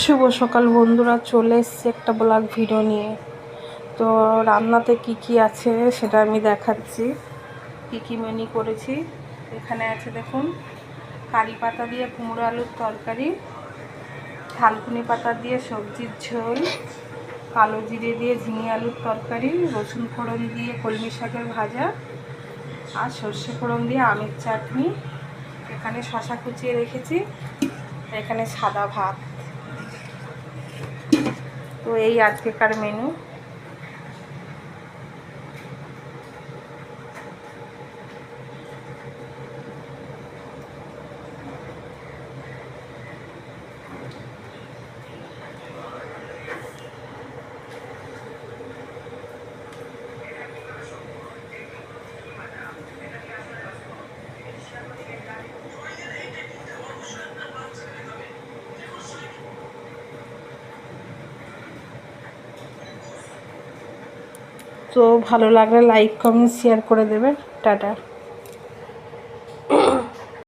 শুভ সকাল বন্ধুরা, চলে এসেছি একটা ব্লগ ভিডিও নিয়ে। তো রান্নাতে কি কি আছে সেটা আমি দেখাচ্ছি, কি কি মেনু করেছি। এখানে আছে দেখুন, কারি পাতা দিয়ে কুমড়ো আলুর তরকারি, থালকুনি পাতা দিয়ে সবজির ঝোল, কালো জিরে দিয়ে ঝিঙে আলুর তরকারি, রসুন ফোড়ন দিয়ে কলমি শাকের ভাজা, আর সর্ষে ফোড়ন দিয়ে আমের চাটনি। এখানে শশা কুচিয়ে রেখেছি, এখানে সাদা ভাত। তো এই আজকেকার মেনু। তো ভালো লাগলে লাইক কমেন্ট শেয়ার করে দেবে। টাটা।